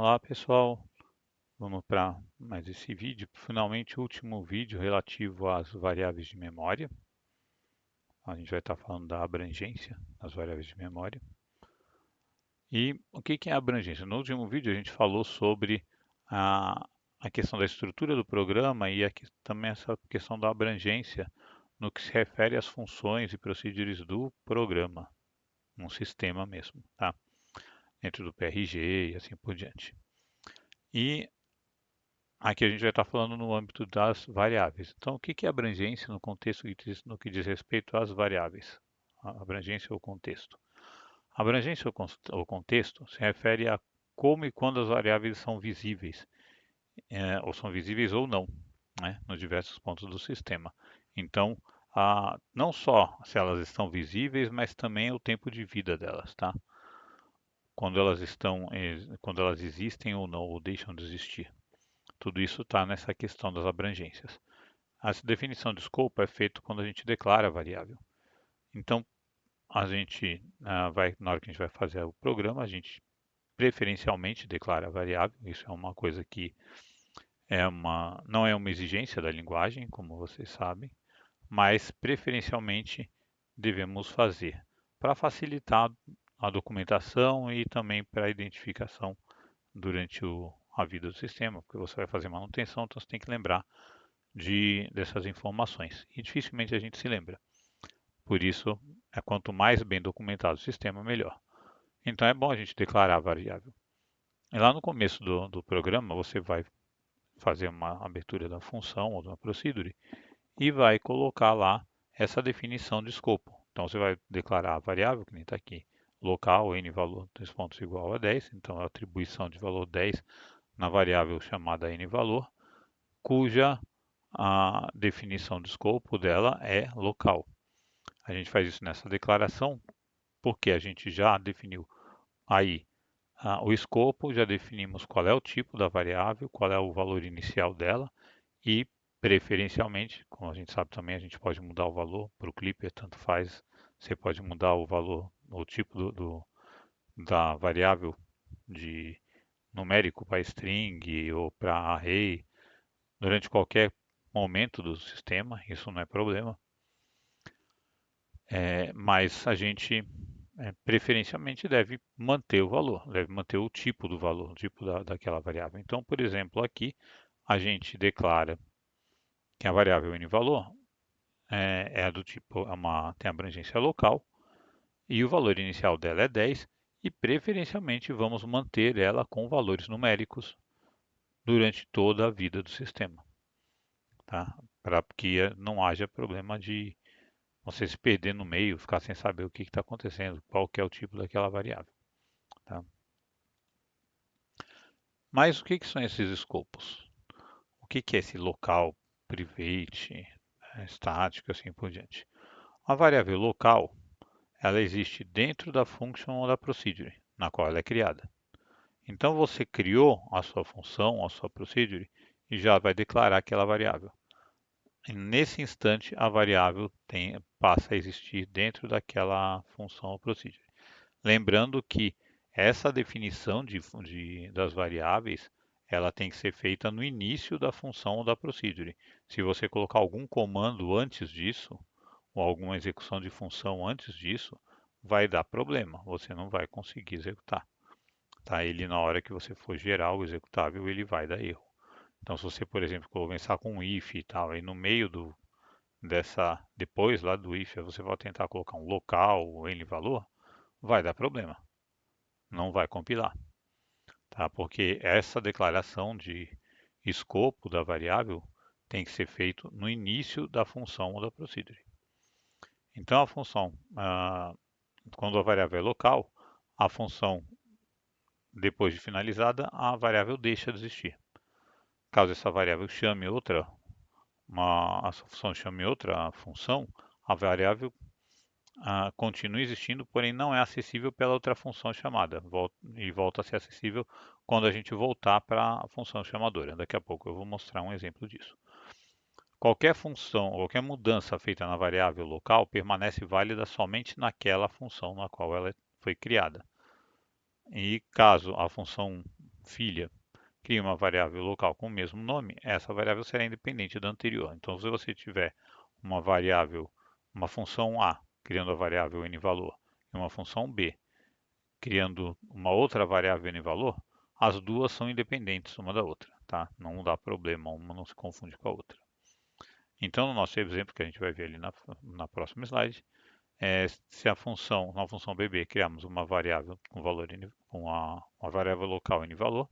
Olá pessoal, vamos para mais esse vídeo, finalmente o último vídeo relativo às variáveis de memória. A gente vai estar falando da abrangência das variáveis de memória. E o que é a abrangência? No último vídeo a gente falou sobre a, a questão da estrutura do programa e também essa questão da abrangência no que se refere às funções e procedures do programa, um sistema mesmo, tá? Dentro do PRG e assim por diante. E aqui a gente vai estar falando no âmbito das variáveis. Então, o que é abrangência no contexto no que diz respeito às variáveis? A abrangência ou contexto. A abrangência ou contexto se refere a como e quando as variáveis são visíveis, ou são visíveis ou não, né, nos diversos pontos do sistema. Então, não só se elas estão visíveis, mas também o tempo de vida delas, tá? Quando elas existem ou não, ou deixam de existir. Tudo isso está nessa questão das abrangências. A definição de escopo é feita quando a gente declara a variável. Então, a gente na hora que a gente vai fazer o programa, a gente preferencialmente declara a variável. Isso é uma coisa que não é uma exigência da linguagem, como vocês sabem, mas preferencialmente devemos fazer para facilitar a documentação e também para a identificação durante a vida do sistema, porque você vai fazer manutenção, então você tem que lembrar dessas informações. E dificilmente a gente se lembra. Por isso, quanto mais bem documentado o sistema, melhor. Então é bom a gente declarar a variável. E lá no começo do programa, você vai fazer uma abertura da função ou de uma procedure e vai colocar lá essa definição de escopo. Então você vai declarar a variável, que nem está aqui, local, n valor 2 pontos igual a 10, então a atribuição de valor 10 na variável chamada n valor, cuja a definição de escopo dela é local. A gente faz isso nessa declaração porque a gente já definiu aí o escopo, já definimos qual é o tipo da variável, qual é o valor inicial dela e, preferencialmente, como a gente sabe também, a gente pode mudar o valor para o clipper, tanto faz. Você pode mudar o valor, o tipo da variável de numérico para string ou para array durante qualquer momento do sistema, isso não é problema. Mas a gente preferencialmente deve manter o valor, deve manter o tipo do valor, o tipo daquela variável. Então, por exemplo, aqui a gente declara que a variável n-valor é do tipo, tem abrangência local e o valor inicial dela é 10 e preferencialmente vamos manter ela com valores numéricos durante toda a vida do sistema, tá? Para que não haja problema de você se perder no meio, ficar sem saber o que está acontecendo, qual que é o tipo daquela variável. Tá? Mas o que são esses escopos? O que é esse local, private, estático, assim por diante? A variável local, ela existe dentro da function ou da procedure, na qual ela é criada. Então você criou a sua função, a sua procedure, e já vai declarar aquela variável. E nesse instante, a variável passa a existir dentro daquela função ou procedure. Lembrando que essa definição das variáveis, ela tem que ser feita no início da função ou da procedure. Se você colocar algum comando antes disso, ou alguma execução de função antes disso, vai dar problema, você não vai conseguir executar. Tá? Ele, na hora que você for gerar o executável, ele vai dar erro. Então, se você, por exemplo, começar com um if e tal, aí no meio depois lá do if, você vai tentar colocar um local ou n valor, vai dar problema, não vai compilar, tá? Porque essa declaração de escopo da variável tem que ser feito no início da função ou da procedure. Então a função, quando a variável é local, a função depois de finalizada, a variável deixa de existir. Caso essa variável chame a função chame outra função, a variável continua existindo, porém não é acessível pela outra função chamada, e volta a ser acessível quando a gente voltar para a função chamadora. Daqui a pouco eu vou mostrar um exemplo disso. Qualquer função, qualquer mudança feita na variável local permanece válida somente naquela função na qual ela foi criada. E caso a função filha cria uma variável local com o mesmo nome, essa variável será independente da anterior. Então, se você tiver uma variável, uma função A, criando a variável n-valor, e uma função B, criando uma outra variável n-valor, as duas são independentes uma da outra, tá? Não dá problema, uma não se confunde com a outra. Então, no nosso exemplo, que a gente vai ver ali na próxima slide, se na função bb, criamos uma variável com valor com uma variável local n-valor,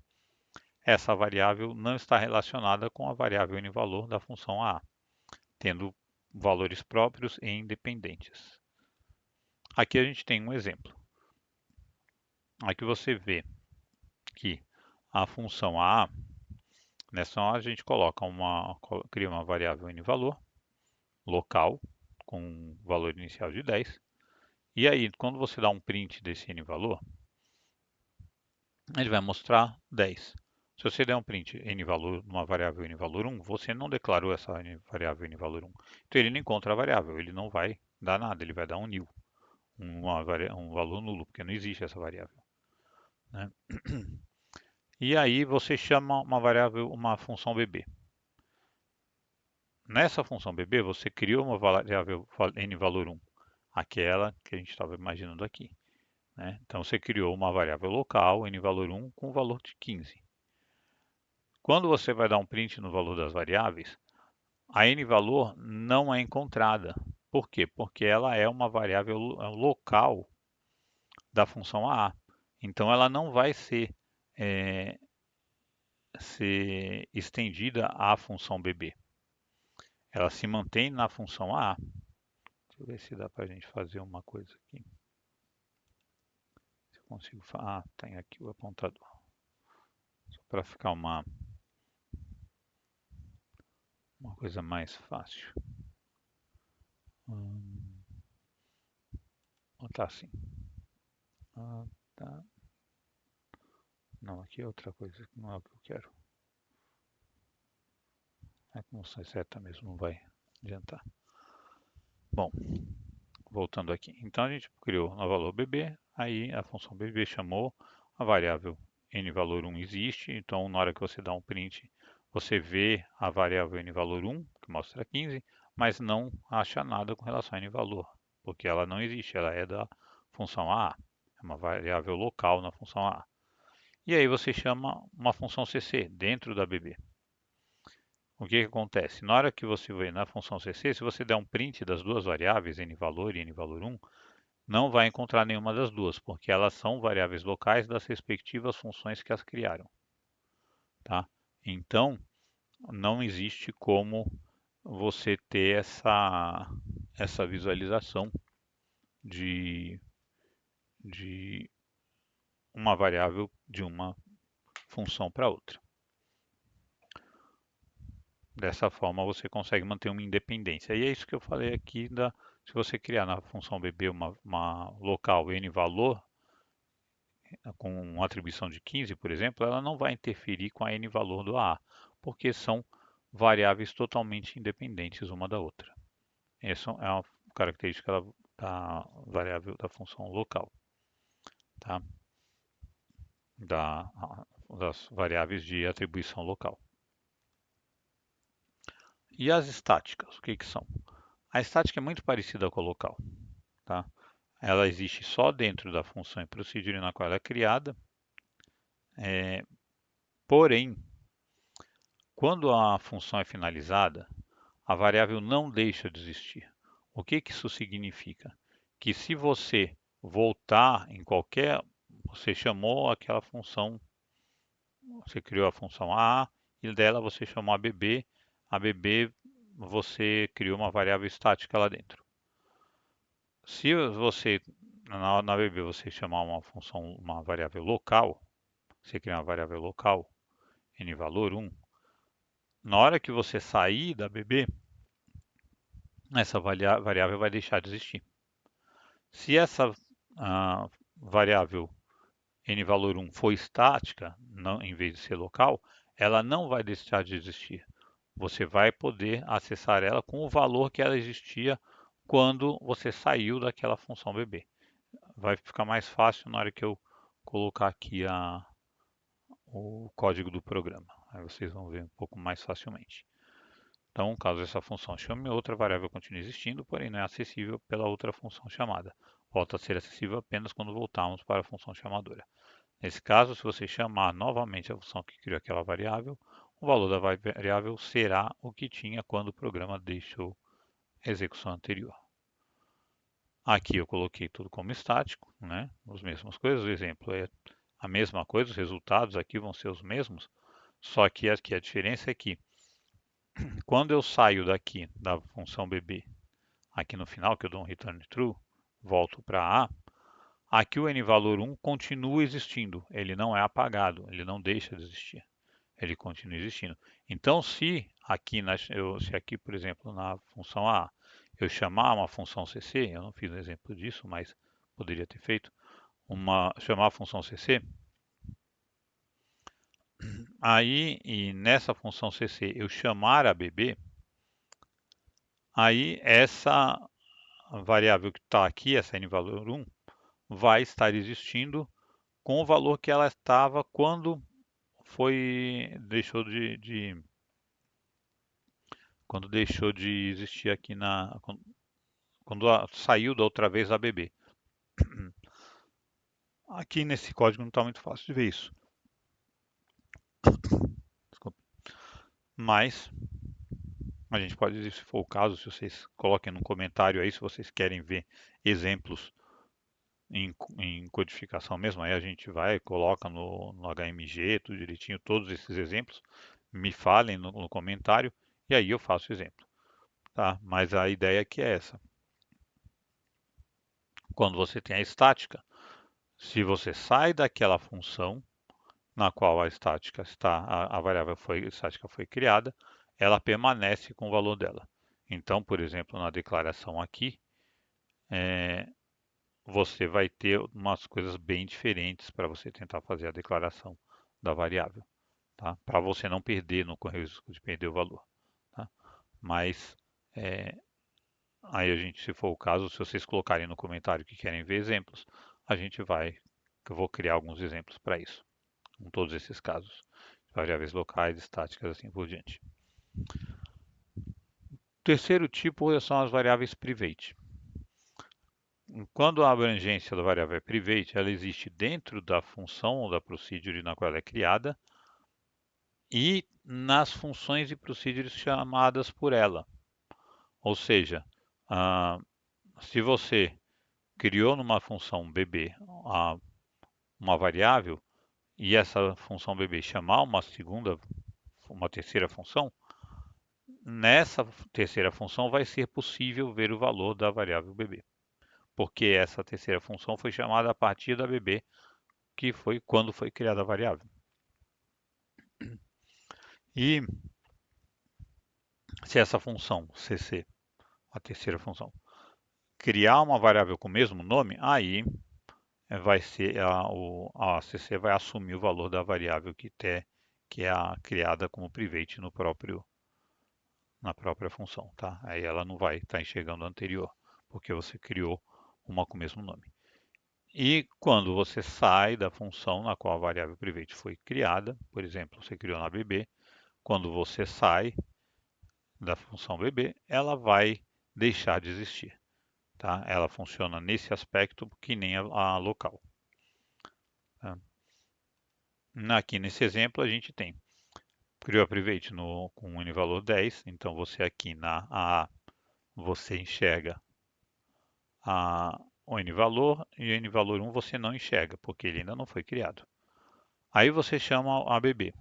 essa variável não está relacionada com a variável n-valor da função a, tendo valores próprios e independentes. Aqui a gente tem um exemplo. Aqui você vê que a função a, nessa hora a gente cria uma variável n-valor local com valor inicial de 10. E aí, quando você dá um print desse n-valor, ele vai mostrar 10. Se você der um print n-valor numa variável n-valor 1, você não declarou essa variável n-valor 1. Então ele não encontra a variável, ele não vai dar nada, ele vai dar um nil, um valor nulo, porque não existe essa variável, né? E aí você chama uma variável, uma função bb. Nessa função bb, você criou uma variável n-valor 1, aquela que a gente estava imaginando aqui, né? Então você criou uma variável local, n-valor 1, com valor de 15. Quando você vai dar um print no valor das variáveis, a n-valor não é encontrada. Por quê? Porque ela é uma variável local da função a. Então ela não vai ser estendida à função bb. Ela se mantém na função a. Deixa eu ver se dá para a gente fazer uma coisa aqui. Se eu consigo falar. Tem aqui o apontador. Só para ficar uma coisa mais fácil. Tá assim. Tá. Não, aqui é outra coisa, não é o que eu quero. É como se seta mesmo, não vai adiantar. Bom, voltando aqui. Então a gente criou no valor bb, aí a função bb chamou a variável n-valor 1 existe, então na hora que você dá um print, você vê a variável n-valor 1, que mostra 15, mas não acha nada com relação a n-valor, porque ela não existe, ela é da função a, é uma variável local na função a. E aí você chama uma função cc dentro da bb. O que acontece? Na hora que você vê na função cc, se você der um print das duas variáveis, n-valor e n-valor 1, não vai encontrar nenhuma das duas, porque elas são variáveis locais das respectivas funções que as criaram, tá? Então, não existe como você ter essa visualização de uma variável de uma função para outra. Dessa forma você consegue manter uma independência. E é isso que eu falei aqui, se você criar na função bb uma local n-valor, com uma atribuição de 15, por exemplo, ela não vai interferir com a n-valor do a, porque são variáveis totalmente independentes uma da outra. Essa é uma característica da variável da função local, tá? Das variáveis de atribuição local. E as estáticas, o que são? A estática é muito parecida com a local, tá? Ela existe só dentro da função e procedure na qual ela é criada, porém, quando a função é finalizada, a variável não deixa de existir. O que isso significa? Que se você voltar em qualquer... Você chamou aquela função, você criou a função A, e dela você chamou a bb você criou uma variável estática lá dentro. Se você, na bb, você chamar uma função, uma variável local, você cria uma variável local, n-valor 1, na hora que você sair da bb, essa variável vai deixar de existir. Se essa variável n-valor 1 for estática, não, em vez de ser local, ela não vai deixar de existir. Você vai poder acessar ela com o valor que ela existia quando você saiu daquela função bb. Vai ficar mais fácil na hora que eu colocar aqui o código do programa. Aí vocês vão ver um pouco mais facilmente. Então, caso essa função chame outra variável continue existindo, porém não é acessível pela outra função chamada. Volta a ser acessível apenas quando voltarmos para a função chamadora. Nesse caso, se você chamar novamente a função que criou aquela variável, o valor da variável será o que tinha quando o programa deixou a execução anterior. Aqui eu coloquei tudo como estático, né? As mesmas coisas, o exemplo é a mesma coisa, os resultados aqui vão ser os mesmos, só que aqui a diferença é que quando eu saio daqui da função bb, aqui no final que eu dou um return true, volto para A, aqui o n-valor 1 continua existindo, ele não é apagado, ele não deixa de existir, ele continua existindo. Então se aqui, se aqui por exemplo, na função A, eu chamar uma função cc, eu não fiz um exemplo disso, mas poderia ter feito, chamar a função cc, aí e nessa função cc eu chamar a bb, aí essa variável que está aqui, essa n-valor 1, vai estar existindo com o valor que ela estava quando quando deixou de existir aqui quando saiu da outra vez a bb. Aqui nesse código não está muito fácil de ver isso. Desculpa. Mas a gente pode, se for o caso, se vocês coloquem no comentário aí, se vocês querem ver exemplos em codificação mesmo, aí a gente vai, coloca no HMG, tudo direitinho, todos esses exemplos, me falem no comentário, e aí eu faço o exemplo. Tá? Mas a ideia aqui é essa. Quando você tem a estática, se você sai daquela função na qual a estática está, a variável estática foi criada, ela permanece com o valor dela. Então, por exemplo, na declaração aqui, você vai ter umas coisas bem diferentes para você tentar fazer a declaração da variável, tá? Para você não perder, não correr o risco de perder o valor, tá? Mas aí a gente, se for o caso, se vocês colocarem no comentário que querem ver exemplos, eu vou criar alguns exemplos para isso, com todos esses casos, variáveis locais, estáticas, assim por diante. O terceiro tipo são as variáveis private. Quando a abrangência da variável é private, ela existe dentro da função ou da procedure na qual ela é criada e nas funções e procedures chamadas por ela. Ou seja, se você criou numa função bb uma variável e essa função bb chamar uma terceira função, nessa terceira função vai ser possível ver o valor da variável bb, porque essa terceira função foi chamada a partir da bb, que foi quando foi criada a variável. E se essa função cc, a terceira função, criar uma variável com o mesmo nome, aí vai ser a cc vai assumir o valor da variável que é a criada como private na própria função, tá? Aí ela não vai estar enxergando a anterior, porque você criou uma com o mesmo nome. E quando você sai da função na qual a variável private foi criada, por exemplo, você criou na bb, quando você sai da função bb, ela vai deixar de existir, tá? Ela funciona nesse aspecto que nem a local. Tá? Aqui nesse exemplo a gente criou a private com um n-valor 10, então você aqui na A você enxerga o n-valor e o n-valor 1 você não enxerga, porque ele ainda não foi criado. Aí você chama a bb.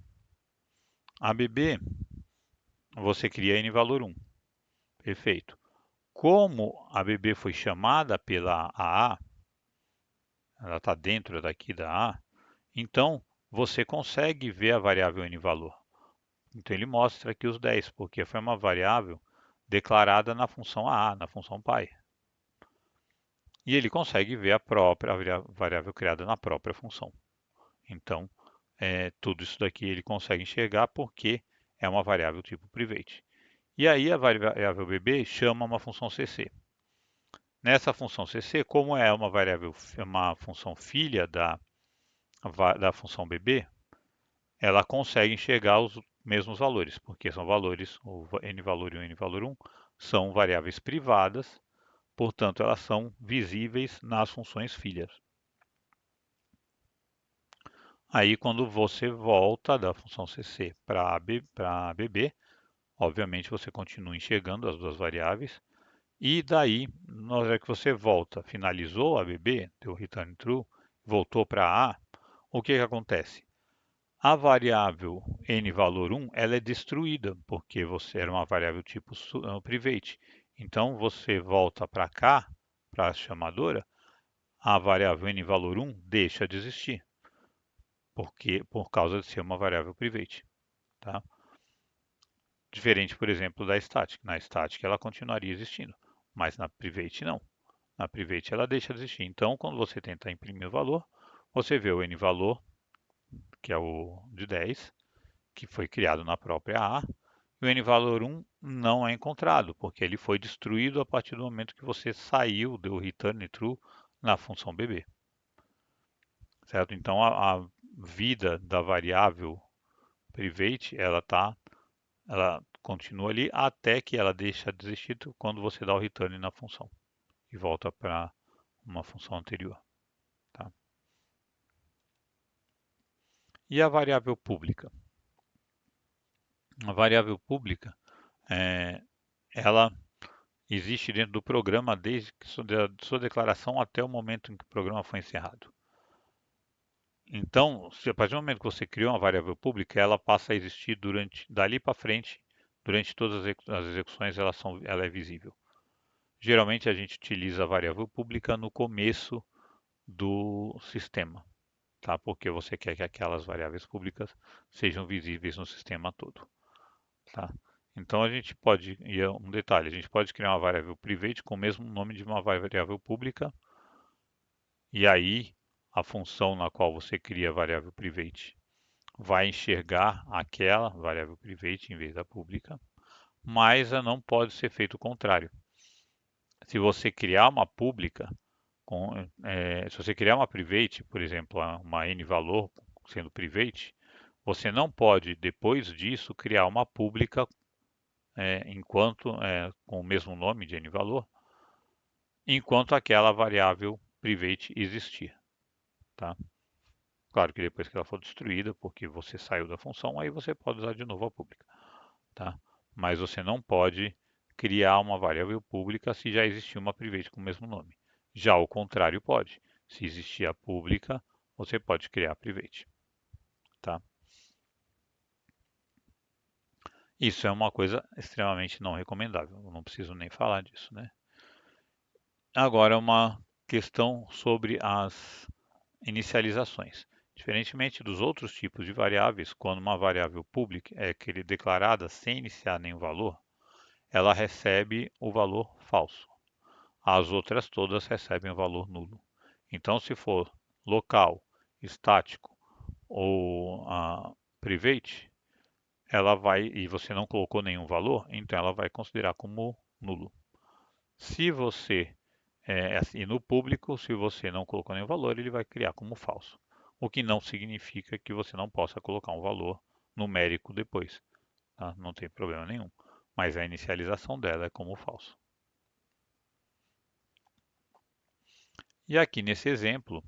A bb você cria n-valor 1. Perfeito. Como a bb foi chamada pela AA, ela está dentro daqui da A, então você consegue ver a variável n-valor. Então ele mostra aqui os 10, porque foi uma variável declarada na função AA, na função pai. E ele consegue ver a variável criada na própria função. Então, tudo isso daqui ele consegue enxergar porque é uma variável tipo private. E aí a variável bb chama uma função cc. Nessa função cc, como é uma função filha da função bb, ela consegue enxergar os mesmos valores, porque são valores, o n valor e o n valor 1, são variáveis privadas, portanto, elas são visíveis nas funções filhas. Aí, quando você volta da função CC para BB, obviamente você continua enxergando as duas variáveis, e daí, na hora que você volta, finalizou a BB, deu return true, voltou para A, o que acontece? A variável n valor 1, ela é destruída, porque você era uma variável tipo private. Então, você volta para cá, para a chamadora, a variável n valor 1 deixa de existir, porque, por causa de ser uma variável private. Tá? Diferente, por exemplo, da static. Na static, ela continuaria existindo, mas na private, não. Na private, ela deixa de existir. Então, quando você tenta imprimir o valor, você vê o n valor, que é o de 10, que foi criado na própria A, e o n valor 1 não é encontrado, porque ele foi destruído a partir do momento que você saiu do return true na função bb. Certo? Então a vida da variável private, ela continua ali até que ela deixa de existir quando você dá o return na função e volta para uma função anterior. Tá? E a variável pública? A variável pública, ela existe dentro do programa desde sua declaração até o momento em que o programa foi encerrado. Então, se a partir do momento que você criou uma variável pública, ela passa a existir dali para frente, durante todas as execuções, ela é visível. Geralmente a gente utiliza a variável pública no começo do sistema, tá? Porque você quer que aquelas variáveis públicas sejam visíveis no sistema todo, tá? Então a gente pode, e é um detalhe, a gente pode criar uma variável private com o mesmo nome de uma variável pública, e aí a função na qual você cria a variável private vai enxergar aquela variável private em vez da pública, mas não pode ser feito o contrário. Se você criar uma pública, se você criar uma private, por exemplo, uma n valor sendo private, você não pode, depois disso, criar uma pública com o mesmo nome de n valor, enquanto aquela variável private existir. Tá? Claro que depois que ela for destruída, porque você saiu da função, aí você pode usar de novo a pública. Tá? Mas você não pode criar uma variável pública se já existir uma private com o mesmo nome. Já o contrário pode. Se existir a pública, você pode criar a private. Tá? Isso é uma coisa extremamente não recomendável. Eu não preciso nem falar disso, né? Agora, uma questão sobre as inicializações. Diferentemente dos outros tipos de variáveis, quando uma variável pública é declarada sem iniciar nenhum valor, ela recebe o valor falso. As outras todas recebem o valor nulo. Então, se for local, estático ou private, ela vai, e você não colocou nenhum valor, então ela vai considerar como nulo. Se você, e no público, se você não colocou nenhum valor, ele vai criar como falso. O que não significa que você não possa colocar um valor numérico depois. Tá? Não tem problema nenhum. Mas a inicialização dela é como falso. E aqui nesse exemplo,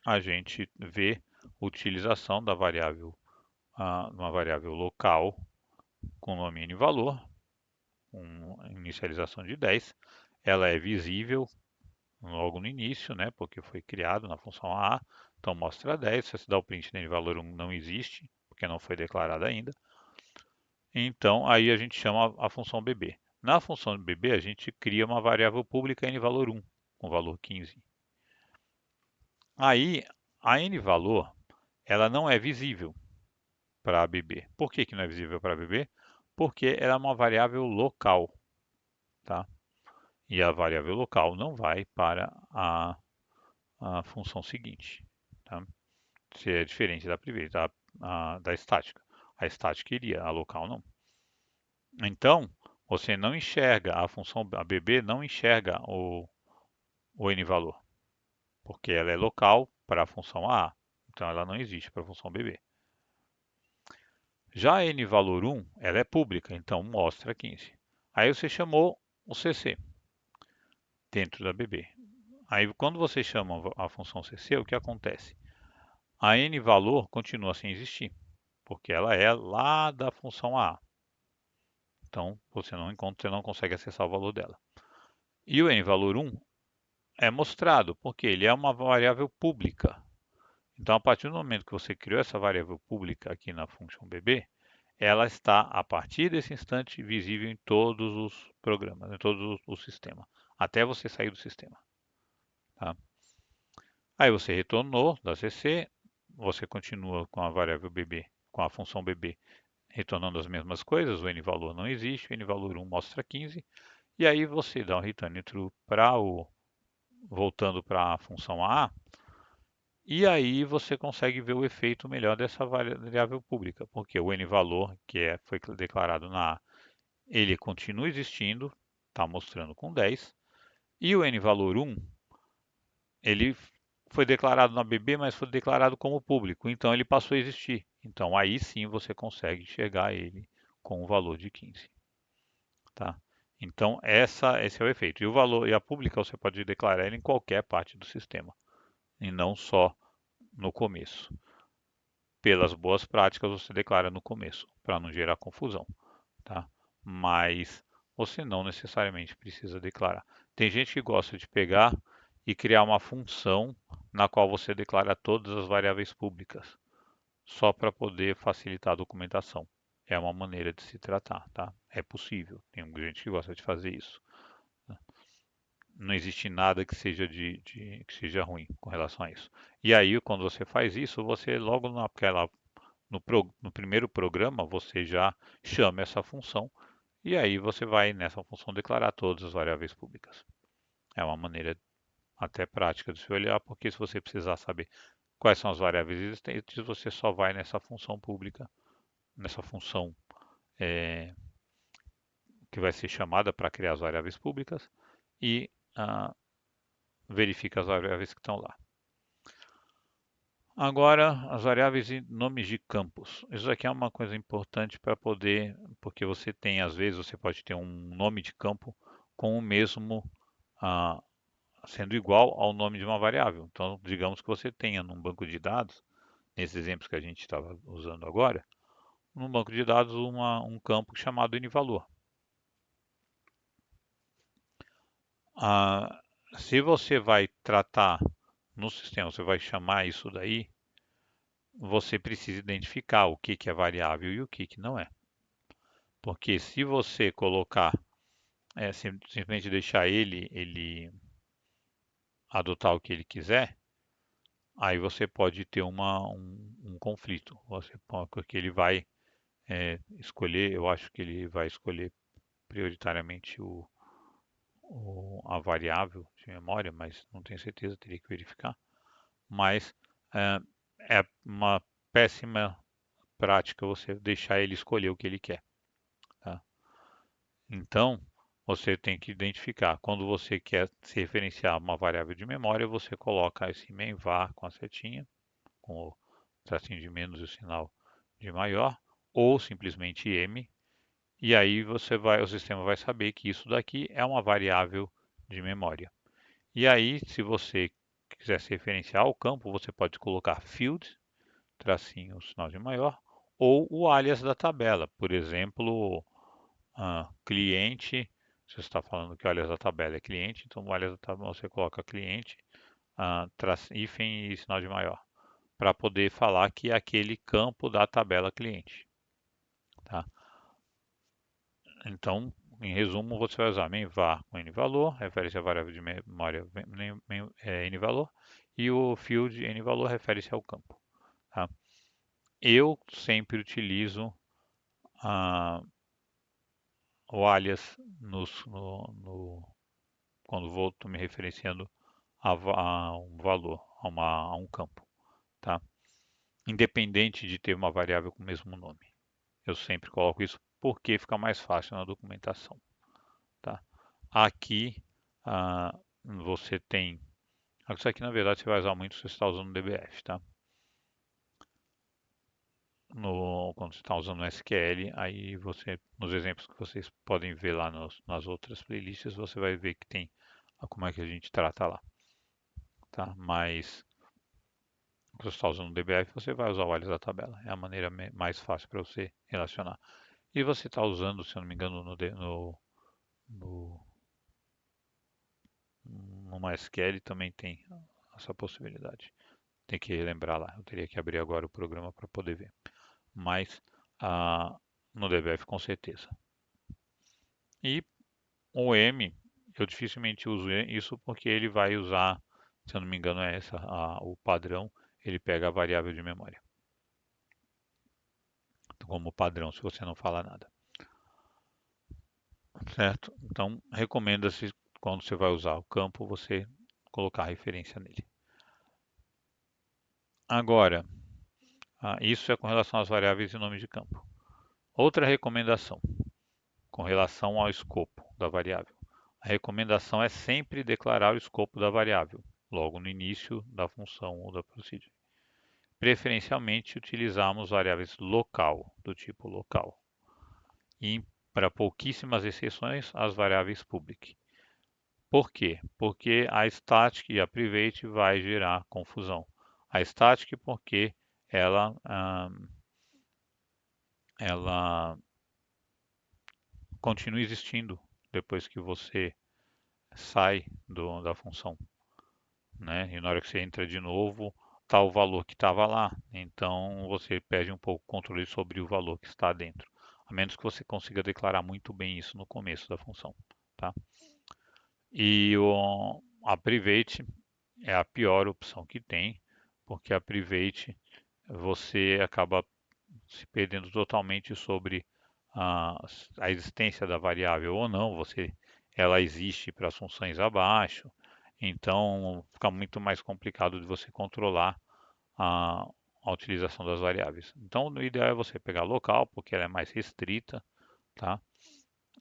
a gente vê a utilização da variável, uma variável local com nome n valor, com inicialização de 10. Ela é visível logo no início, né, porque foi criado na função A, então mostra 10. Se você dá o print n valor 1 não existe, porque não foi declarada ainda. Então aí a gente chama a função bb. Na função bb a gente cria uma variável pública n valor 1, com valor 15. Aí a n valor ela não é visível para a BB. Por que não é visível para a BB? Porque ela é uma variável local, tá? E a variável local não vai para a função seguinte, tá? Se é diferente da private, da estática. A estática iria, a local não. Então, você não enxerga a função, a BB não enxerga o n valor, porque ela é local para a função A, então ela não existe para a função BB. Já a nValor1, ela é pública, então mostra 15. Aí você chamou o CC dentro da BB. Aí quando você chama a função CC, o que acontece? A nValor continua sem existir, porque ela é lá da função A. Então você não encontra, você não consegue acessar o valor dela. E o nValor1 é mostrado, porque ele é uma variável pública. Então, a partir do momento que você criou essa variável pública aqui na função bb, ela está, a partir desse instante, visível em todos os programas, em todo o sistema, até você sair do sistema. Tá? Aí você retornou da CC, você continua com a variável bb, com a função bb, retornando as mesmas coisas, o nValor não existe, o nValor1 mostra 15, e aí você dá um return true para voltando para a função A, e aí você consegue ver o efeito melhor dessa variável pública, porque o nValor, foi declarado na A, ele continua existindo, está mostrando com 10, e o nValor1, ele foi declarado na BB, mas foi declarado como público, então ele passou a existir. Então aí sim você consegue enxergar ele com o valor de 15. Tá? Então esse é o efeito. E o valor e a pública você pode declarar ele em qualquer parte do sistema, e não só no começo. Pelas boas práticas você declara no começo, para não gerar confusão, tá? Mas você não necessariamente precisa declarar. Tem gente que gosta de pegar e criar uma função na qual você declara todas as variáveis públicas, só para poder facilitar a documentação. É uma maneira de se tratar, tá? É possível. Tem gente que gosta de fazer isso. Não existe nada que seja que seja ruim com relação a isso. E aí, quando você faz isso, você logo no primeiro programa você já chama essa função e aí você vai nessa função declarar todas as variáveis públicas. É uma maneira até prática de se olhar, porque se você precisar saber quais são as variáveis existentes, você só vai nessa função pública, nessa função é, que vai ser chamada para criar as variáveis públicas e verifica as variáveis que estão lá. Agora, as variáveis e nomes de campos. Isso aqui é uma coisa importante para poder, porque você tem, às vezes, você pode ter um nome de campo com o mesmo, ah, sendo igual ao nome de uma variável. Então, digamos que você tenha num banco de dados, nesses exemplos que a gente estava usando agora, num banco de dados um campo chamado nValor. Ah, se você vai tratar no sistema, você vai chamar isso daí, você precisa identificar o que é variável e o que não é. Porque se você colocar, simplesmente deixar ele adotar o que ele quiser, aí você pode ter um conflito. Porque ele vai escolher, eu acho que ele vai escolher prioritariamente a variável de memória, mas não tenho certeza, teria que verificar. Mas é uma péssima prática você deixar ele escolher o que ele quer. Tá? Então, você tem que identificar. Quando você quer se referenciar a uma variável de memória, você coloca esse main var com a setinha, com o tracinho de menos e o sinal de maior, ou simplesmente m, e aí o sistema vai saber que isso daqui é uma variável de memória. E aí, se você quiser se referenciar ao campo, você pode colocar field, tracinho, sinal de maior, ou o alias da tabela, por exemplo, cliente, se você está falando que o alias da tabela é cliente, então o alias da tabela você coloca cliente, hífen e sinal de maior, para poder falar que é aquele campo da tabela cliente. Tá? Então, em resumo, você vai usar main_var com nValor, refere-se à variável de memória nValor, e o field nValor refere-se ao campo. Tá? Eu sempre utilizo o alias quando estou me referenciando a um valor, a um campo, tá? Independente de ter uma variável com o mesmo nome. Eu sempre coloco isso porque fica mais fácil na documentação, tá? Aqui você tem, isso aqui na verdade você vai usar muito se você está usando o DBF, tá? quando você está usando o SQL, aí você, nos exemplos que vocês podem ver lá nas outras playlists, você vai ver que tem como é que a gente trata lá, tá? Mas se você está usando o DBF, você vai usar o alias da tabela. É a maneira mais fácil para você relacionar. E você está usando, se eu não me engano, no, no MySQL também tem essa possibilidade. Tem que lembrar lá. Eu teria que abrir agora o programa para poder ver. Mas no DBF com certeza. E o M, eu dificilmente uso isso porque ele vai usar, se eu não me engano, o padrão, ele pega a variável de memória como padrão, se você não fala nada. Certo? Então, recomenda-se, quando você vai usar o campo, você colocar a referência nele. Agora, isso é com relação às variáveis e nome de campo. Outra recomendação, com relação ao escopo da variável. A recomendação é sempre declarar o escopo da variável, logo no início da função ou da procedure. Preferencialmente, utilizamos variáveis local, do tipo local. E, para pouquíssimas exceções, as variáveis public. Por quê? Porque a static e a private vai gerar confusão. A static porque ela continua existindo depois que você sai da função, né? E na hora que você entra de novo, está o valor que estava lá. Então você perde um pouco o controle sobre o valor que está dentro, a menos que você consiga declarar muito bem isso no começo da função, tá? E a private é a pior opção que tem, porque a private você acaba se perdendo totalmente sobre a, a existência da variável ou não, ela existe para as funções abaixo, então fica muito mais complicado de você controlar a, a utilização das variáveis. Então, o ideal é você pegar local, porque ela é mais restrita, tá?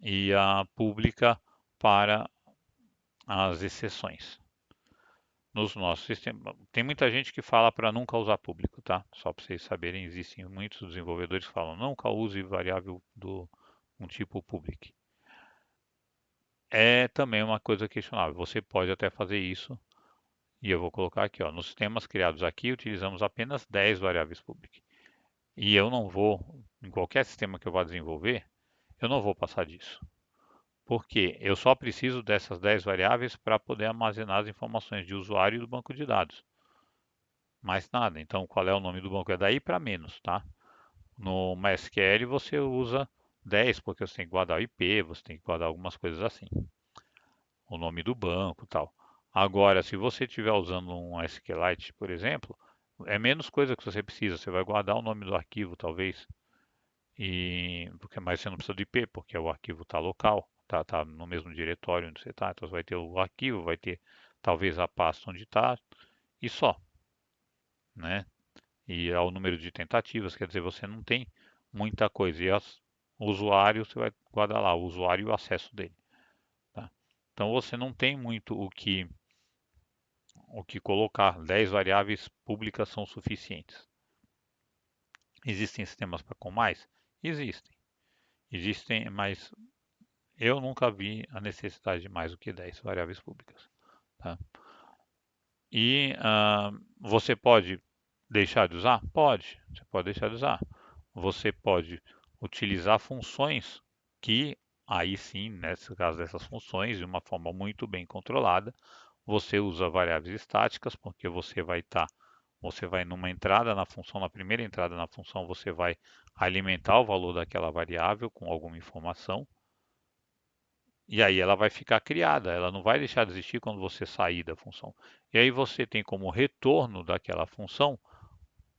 E a pública para as exceções. Nos nossos sistemas, tem muita gente que fala para nunca usar público, tá? Só para vocês saberem, existem muitos desenvolvedores que falam nunca use variável do um tipo public. É também uma coisa questionável. Você pode até fazer isso, e eu vou colocar aqui, ó, nos sistemas criados aqui utilizamos apenas 10 variáveis public. E eu não vou, em qualquer sistema que eu vá desenvolver, eu não vou passar disso. Porque eu só preciso dessas 10 variáveis para poder armazenar as informações de usuário e do banco de dados. Mais nada. Então, qual é o nome do banco? É daí para menos, tá? No MySQL você usa 10 porque você tem que guardar o IP, você tem que guardar algumas coisas assim. O nome do banco e tal. Agora, se você estiver usando um SQLite, por exemplo, é menos coisa que você precisa. Você vai guardar o nome do arquivo, talvez, porque mais você não precisa do IP, porque o arquivo está local, tá no mesmo diretório onde você está. Então você vai ter o arquivo, vai ter talvez a pasta onde está e só, né? E ao número de tentativas, quer dizer, você não tem muita coisa. E o usuário, você vai guardar lá, o usuário e o acesso dele. Tá? Então você não tem muito o que colocar. 10 variáveis públicas são suficientes. Existem sistemas com mais? Existem. Existem, mas eu nunca vi a necessidade de mais do que 10 variáveis públicas. Tá? E você pode deixar de usar? Pode. Você pode deixar de usar. Você pode utilizar funções que, aí sim, nesse caso dessas funções, de uma forma muito bem controlada, você usa variáveis estáticas, porque você vai numa entrada na função, na primeira entrada na função, você vai alimentar o valor daquela variável com alguma informação, e aí ela vai ficar criada, ela não vai deixar de existir quando você sair da função. E aí você tem como retorno daquela função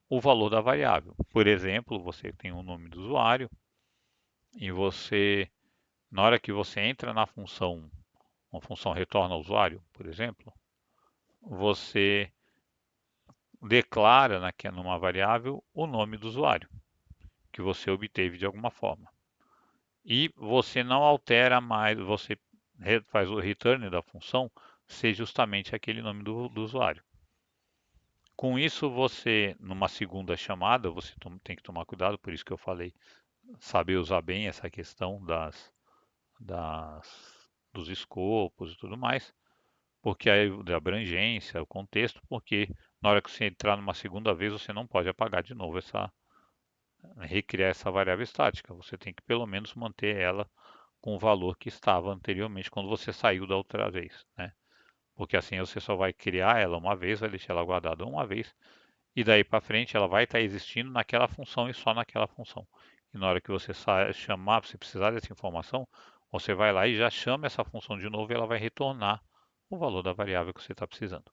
o valor da variável. Por exemplo, você tem o nome do usuário e na hora que você entra na função, uma função retorna ao usuário, por exemplo, você declara numa variável o nome do usuário que você obteve de alguma forma. E você não altera mais, você faz o return da função ser justamente aquele nome do usuário. Com isso, você, numa segunda chamada, você tem que tomar cuidado, por isso que eu falei, saber usar bem essa questão dos escopos e tudo mais, porque aí da abrangência, o contexto, porque na hora que você entrar numa segunda vez, você não pode apagar de novo recriar essa variável estática. Você tem que pelo menos manter ela com o valor que estava anteriormente quando você saiu da outra vez, né? Porque assim você só vai criar ela uma vez, vai deixar ela guardada uma vez, e daí para frente ela vai estar existindo naquela função e só naquela função. E na hora que você chamar, se precisar dessa informação, você vai lá e já chama essa função de novo e ela vai retornar o valor da variável que você está precisando,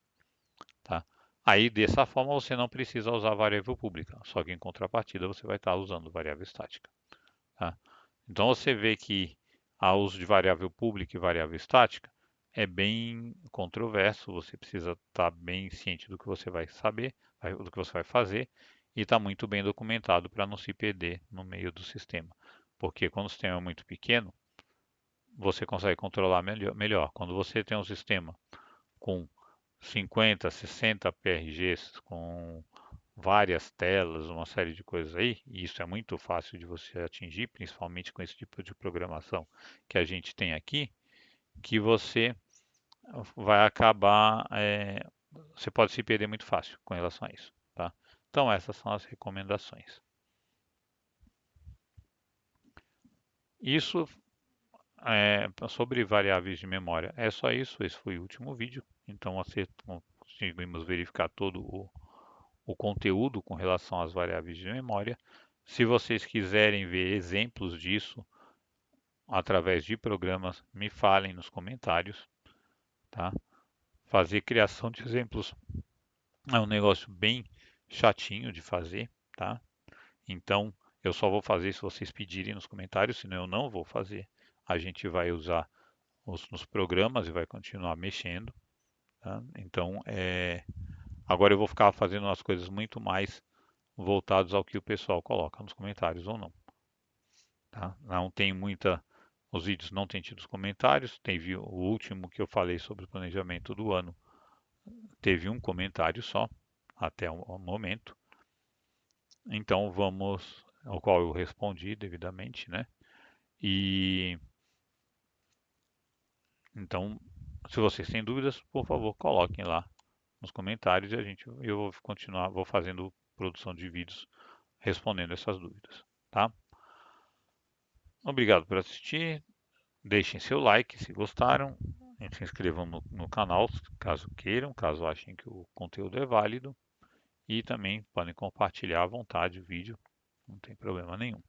tá? Aí dessa forma você não precisa usar a variável pública, só que em contrapartida você vai estar usando variável estática, tá? Então você vê que o uso de variável pública e variável estática é bem controverso, você precisa estar bem ciente do que você vai saber, do que você vai fazer, e está muito bem documentado para não se perder no meio do sistema. Porque quando o sistema é muito pequeno, você consegue controlar melhor. Quando você tem um sistema com 50, 60 PRGs, com várias telas, uma série de coisas aí, e isso é muito fácil de você atingir, principalmente com esse tipo de programação que a gente tem aqui, que você vai acabar, você pode se perder muito fácil com relação a isso, tá? Então essas são as recomendações. Isso sobre variáveis de memória. É só isso, esse foi o último vídeo. Então conseguimos verificar todo o conteúdo com relação às variáveis de memória. Se vocês quiserem ver exemplos disso através de programas, me falem nos comentários, tá? Fazer criação de exemplos é um negócio bem chatinho de fazer, tá? Então, eu só vou fazer se vocês pedirem nos comentários, senão eu não vou fazer. A gente vai usar nos programas e vai continuar mexendo, tá? Então, agora eu vou ficar fazendo as coisas muito mais voltados ao que o pessoal coloca nos comentários ou não, tá? Não tem muita, os vídeos não têm tido comentários. Teve o último que eu falei sobre o planejamento do ano, teve um comentário só até o momento. Então vamos, ao qual eu respondi devidamente, né? E então, se vocês têm dúvidas, por favor, coloquem lá nos comentários e eu vou continuar, vou fazendo produção de vídeos respondendo essas dúvidas, tá? Obrigado por assistir. Deixem seu like se gostaram. E se inscrevam no canal caso queiram, caso achem que o conteúdo é válido. E também podem compartilhar à vontade o vídeo, não tem problema nenhum.